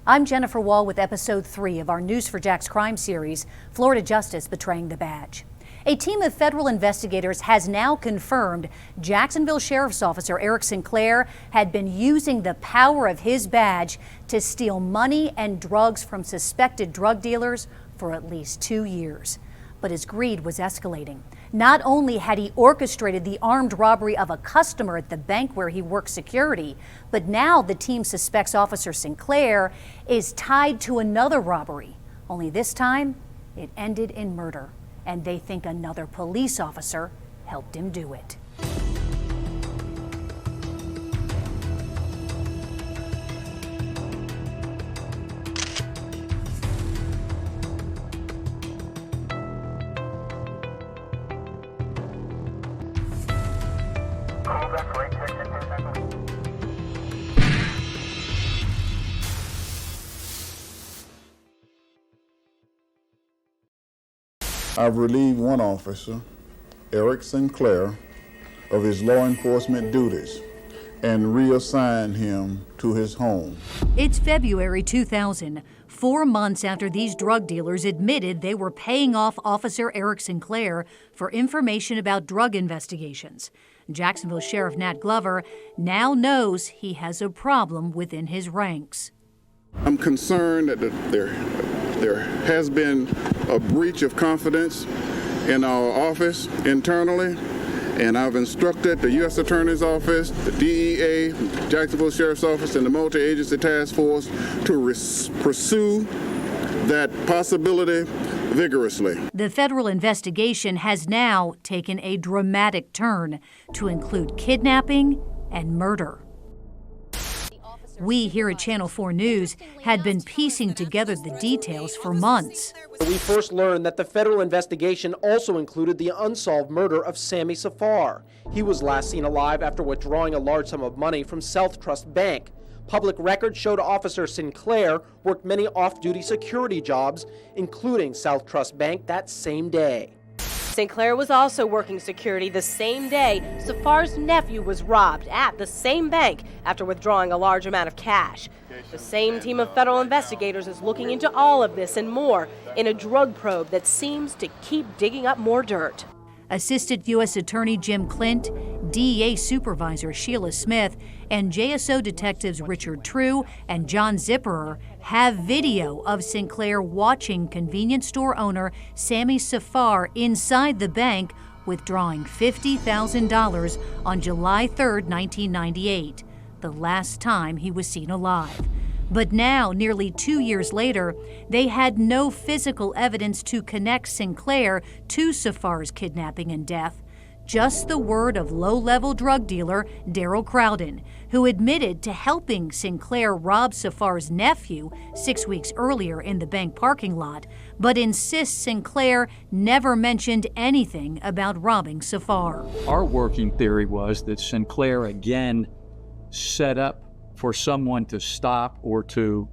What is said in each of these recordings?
I'm Jennifer Waugh with episode 3 of our News for Jax crime series, Florida Justice Betraying the Badge. A team of federal investigators has now confirmed Jacksonville Sheriff's Officer Eric Sinclair had been using the power of his badge to steal money and drugs from suspected drug dealers for at least 2 years. But his greed was escalating. Not only had he orchestrated the armed robbery of a customer at the bank where he worked security, but now the team suspects Officer Sinclair is tied to another robbery. Only this time, it ended in murder, and they think another police officer helped him do it. I've relieved one officer, Eric Sinclair, of his law enforcement duties and reassigned him to his home. It's February 2000, 4 months after these drug dealers admitted they were paying off Officer Eric Sinclair for information about drug investigations. Jacksonville Sheriff Nat Glover now knows he has a problem within his ranks. I'm concerned that there has been a breach of confidence in our office internally, and I've instructed the U.S. Attorney's Office, the DEA, Jacksonville Sheriff's Office, and the Multi-Agency Task Force to pursue that possibility vigorously. The federal investigation has now taken a dramatic turn to include kidnapping and murder. We here at Channel 4 News had been piecing together the details for months. We first learned that the federal investigation also included the unsolved murder of Sammy Safar. He was last seen alive after withdrawing a large sum of money from South Trust Bank. Public records showed Officer Sinclair worked many off-duty security jobs, including South Trust Bank, that same day. Sinclair was also working security the same day Safar's nephew was robbed at the same bank after withdrawing a large amount of cash. The same team of federal investigators is looking into all of this and more in a drug probe that seems to keep digging up more dirt. Assistant U.S. Attorney Jim Clint, DEA Supervisor Sheila Smith, and JSO detectives Richard True and John Zipperer have video of Sinclair watching convenience store owner Sammy Safar inside the bank withdrawing $50,000 on July 3, 1998, the last time he was seen alive. But now, nearly 2 years later, they had no physical evidence to connect Sinclair to Safar's kidnapping and death, just the word of low-level drug dealer Daryl Crowden, who admitted to helping Sinclair rob Safar's nephew 6 weeks earlier in the bank parking lot, but insists Sinclair never mentioned anything about robbing Safar. Our working theory was that Sinclair again set up for someone to stop or to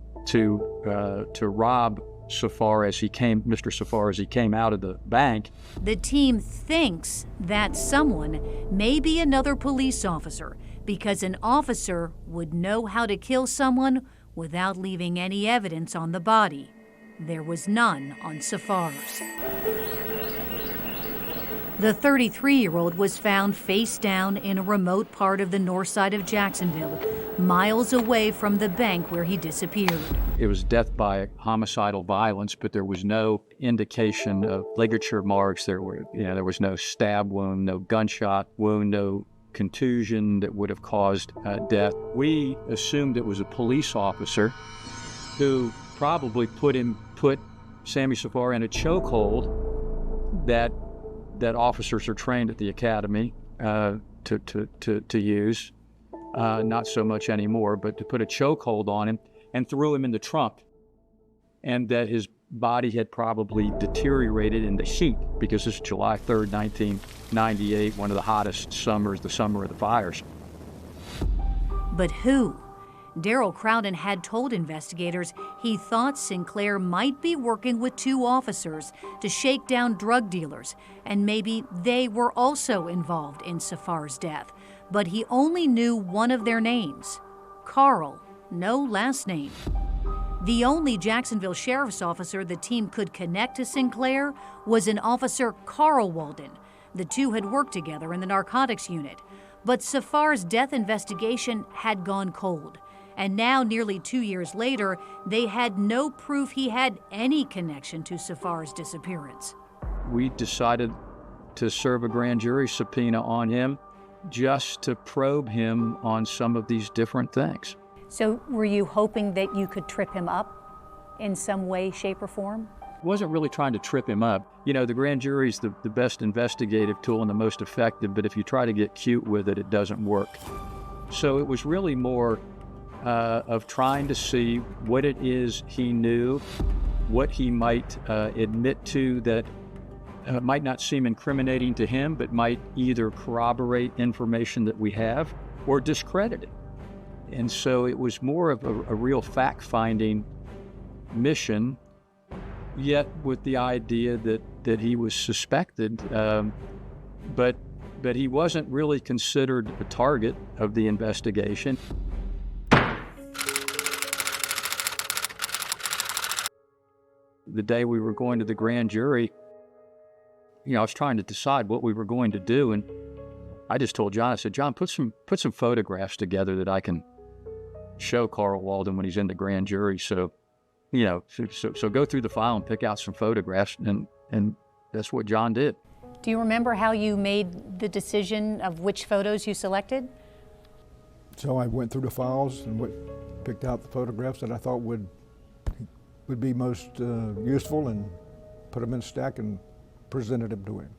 rob Mr. Safar as he came out of the bank. The team thinks that someone may be another police officer because an officer would know how to kill someone without leaving any evidence on the body. There was none on Safar's. The 33-year-old was found face down in a remote part of the north side of Jacksonville, miles away from the bank where he disappeared. It was death by homicidal violence, but there was no indication of ligature marks. There was no stab wound, no gunshot wound, no contusion that would have caused death. We assumed it was a police officer who probably put Sammy Safar in a chokehold that officers are trained at the academy to use. Not so much anymore, but to put a chokehold on him and threw him in the trunk, and that his body had probably deteriorated in the heat because this is July 3rd, 1998, one of the hottest summers, the summer of the fires. But who? Daryl Crowden had told investigators he thought Sinclair might be working with 2 officers to shake down drug dealers, and maybe they were also involved in Safar's death. But he only knew one of their names, Carl, no last name. The only Jacksonville sheriff's officer the team could connect to Sinclair was an officer, Carl Walden. The two had worked together in the narcotics unit. But Safar's death investigation had gone cold. And now, nearly 2 years later, they had no proof he had any connection to Safar's disappearance. We decided to serve a grand jury subpoena on him just to probe him on some of these different things. So were you hoping that you could trip him up in some way, shape, or form? Wasn't really trying to trip him up. You know, the grand jury's the best investigative tool and the most effective, but if you try to get cute with it, it doesn't work. So it was really more of trying to see what it is he knew, what he might admit to that might not seem incriminating to him, but might either corroborate information that we have or discredit it. And so it was more of a real fact-finding mission, yet with the idea that he was suspected, but he wasn't really considered a target of the investigation. The day we were going to the grand jury, you know, I was trying to decide what we were going to do, and I just told John, I said, John, put some photographs together that I can show Carl Walden when he's in the grand jury. So, you know, so go through the file and pick out some photographs, and that's what John did. Do you remember how you made the decision of which photos you selected? So I went through the files and picked out the photographs that I thought would be most useful, and put them in a stack and presented them to him.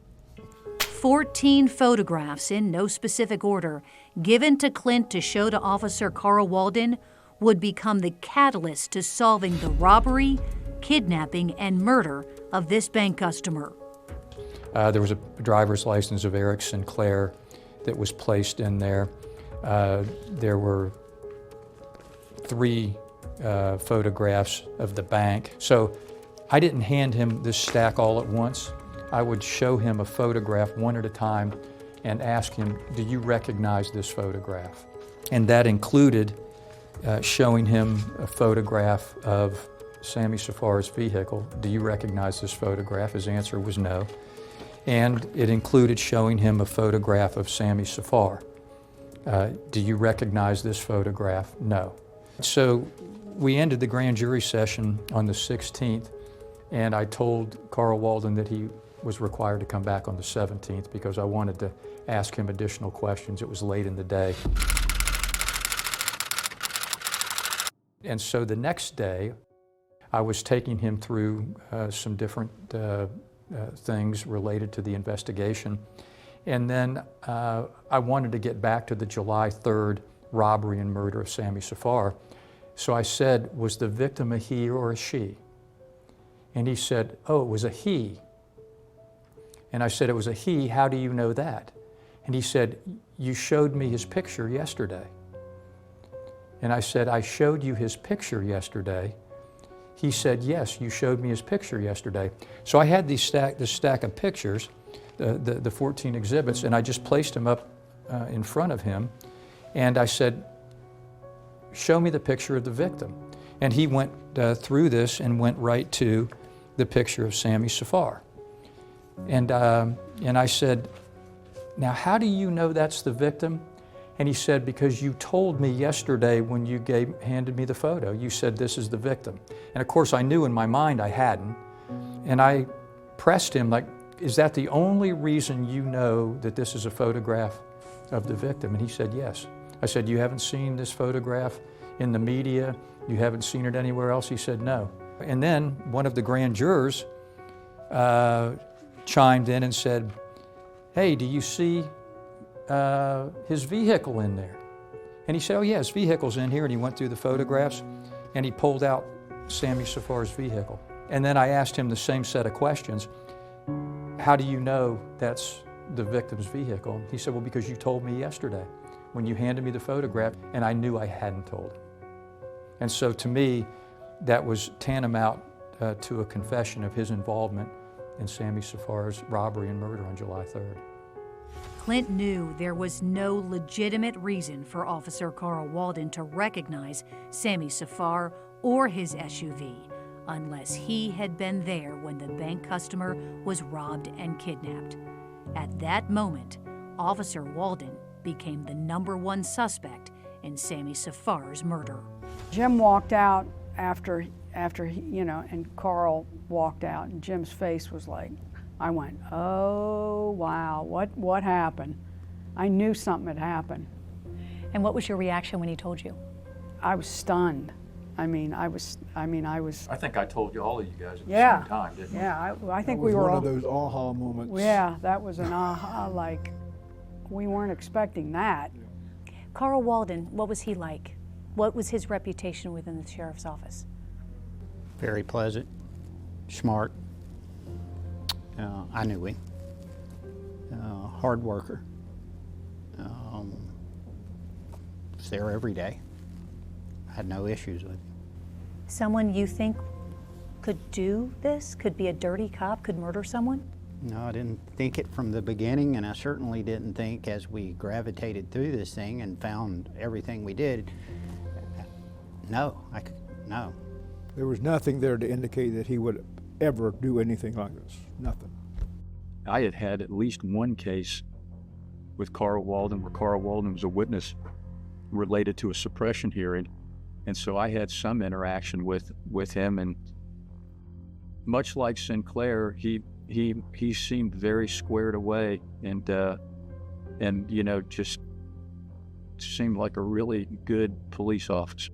14 photographs in no specific order given to Clint to show to Officer Carl Walden would become the catalyst to solving the robbery, kidnapping, and murder of this bank customer. There was a driver's license of Eric Sinclair that was placed in there. There were 3 photographs of the bank. So I didn't hand him this stack all at once. I would show him a photograph one at a time and ask him, do you recognize this photograph? And that included showing him a photograph of Sammy Safar's vehicle. Do you recognize this photograph? His answer was no. And it included showing him a photograph of Sammy Safar. Do you recognize this photograph? No. So we ended the grand jury session on the 16th, and I told Carl Walden that he was required to come back on the 17th because I wanted to ask him additional questions. It was late in the day. And so the next day, I was taking him through some different things related to the investigation. And then I wanted to get back to the July 3rd robbery and murder of Sammy Safar. So I said, was the victim a he or a she? And he said, oh, it was a he. And I said, it was a he, how do you know that? And he said, you showed me his picture yesterday. And I said, I showed you his picture yesterday. He said, yes, you showed me his picture yesterday. So I had this stack of pictures, the 14 exhibits, and I just placed them up in front of him. And I said, show me the picture of the victim. And he went through this and went right to the picture of Sammy Safar. And I said, now how do you know that's the victim? And he said, because you told me yesterday when you handed me the photo, you said this is the victim. And of course I knew in my mind I hadn't. And I pressed him like, is that the only reason you know that this is a photograph of the victim? And he said, yes. I said, you haven't seen this photograph in the media? You haven't seen it anywhere else? He said, no. And then one of the grand jurors chimed in and said, hey, do you see his vehicle in there? And he said, oh yeah, his vehicle's in here. And he went through the photographs and he pulled out Sammy Safar's vehicle. And then I asked him the same set of questions. How do you know that's the victim's vehicle? He said, well, because you told me yesterday when you handed me the photograph, and I knew I hadn't told him. And so to me, that was tantamount to a confession of his involvement in Sammy Safar's robbery and murder on July 3rd. Clint knew there was no legitimate reason for Officer Carl Walden to recognize Sammy Safar or his SUV unless he had been there when the bank customer was robbed and kidnapped. At that moment, Officer Walden became the #1 suspect in Sammy Safar's murder. Jim walked out after he, and Carl walked out, and Jim's face was like, I went, oh wow, what happened? I knew something had happened. And what was your reaction when he told you? I was stunned. I think I told you, all of you guys, at the yeah, same time, didn't we? yeah. I think That was we were one all, of those aha moments. yeah, that was an aha, like, we weren't expecting that. Carl Walden, what was he like? What was his reputation within the sheriff's office? Very pleasant, smart. I knew him. Hard worker. Was there every day. Had no issues with him. Someone you think could do this, could be a dirty cop, could murder someone? No, I didn't think it from the beginning, and I certainly didn't think as we gravitated through this thing and found everything we did. No. There was nothing there to indicate that he would ever do anything like this. Nothing. I had had at least one case with Carl Walden where Carl Walden was a witness related to a suppression hearing. And so I had some interaction with him, and much like Sinclair, he seemed very squared away and just seemed like a really good police officer.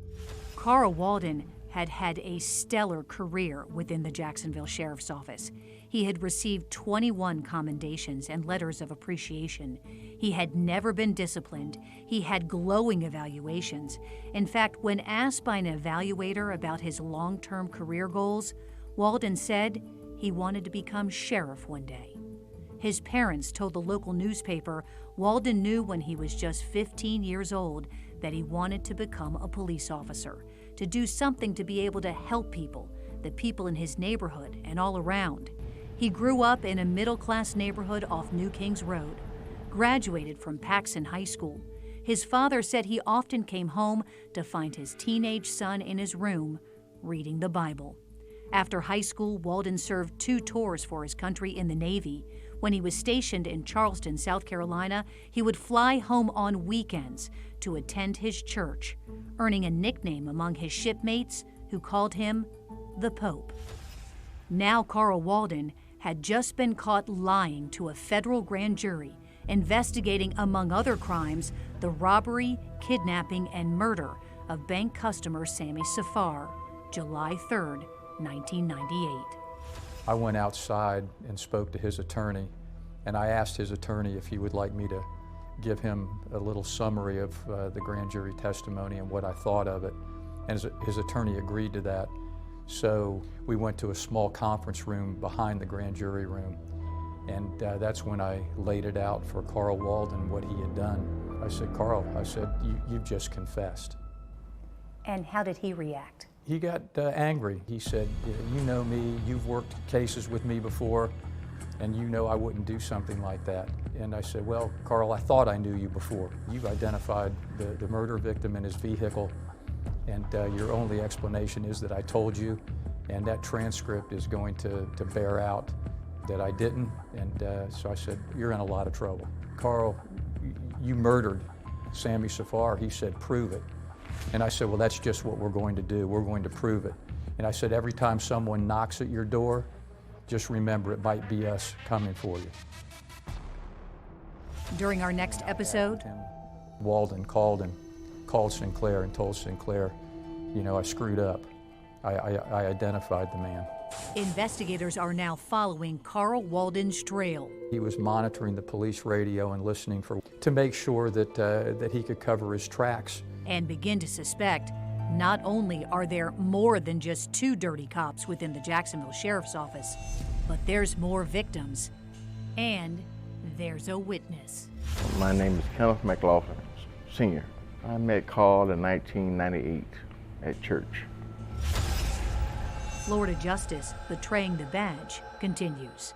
Carl Walden had had a stellar career within the Jacksonville Sheriff's Office. He had received 21 commendations and letters of appreciation. He had never been disciplined. He had glowing evaluations. In fact, when asked by an evaluator about his long-term career goals, Walden said he wanted to become sheriff one day. His parents told the local newspaper Walden knew when he was just 15 years old that he wanted to become a police officer, to do something to be able to help people, the people in his neighborhood and all around. He grew up in a middle-class neighborhood off New Kings Road, graduated from Paxson High School. His father said he often came home to find his teenage son in his room reading the Bible. After high school, Walden served 2 tours for his country in the Navy. When he was stationed in Charleston, South Carolina, he would fly home on weekends to attend his church, earning a nickname among his shipmates who called him the Pope. Now Carl Walden had just been caught lying to a federal grand jury investigating, among other crimes, the robbery, kidnapping, and murder of bank customer Sammy Safar, July 3rd, 1998. I went outside and spoke to his attorney, and I asked his attorney if he would like me to give him a little summary of the grand jury testimony and what I thought of it, and his attorney agreed to that. So we went to a small conference room behind the grand jury room, and that's when I laid it out for Carl Walden what he had done. I said, Carl, you've just confessed. And how did he react? He got angry. He said, you know me, you've worked cases with me before, and you know I wouldn't do something like that. And I said, well, Carl, I thought I knew you before. You've identified the murder victim and his vehicle, and your only explanation is that I told you, and that transcript is going to bear out that I didn't. And so I said, you're in a lot of trouble. Carl, you murdered Sammy Safar. He said, prove it. And I said, well, that's just what we're going to do. We're going to prove it. And I said, every time someone knocks at your door, just remember it might be us coming for you. During our next episode, Walden called Sinclair and told Sinclair, I screwed up. I identified the man. investigators are now following Carl Walden's trail. He was monitoring the police radio and listening to make sure that he could cover his tracks. And begin to suspect not only are there more than just 2 dirty cops within the Jacksonville Sheriff's Office, but there's more victims, and there's a witness. My name is Kenneth McLaughlin, Sr. I met Carl in 1998 at church. Florida Justice Betraying the Badge continues.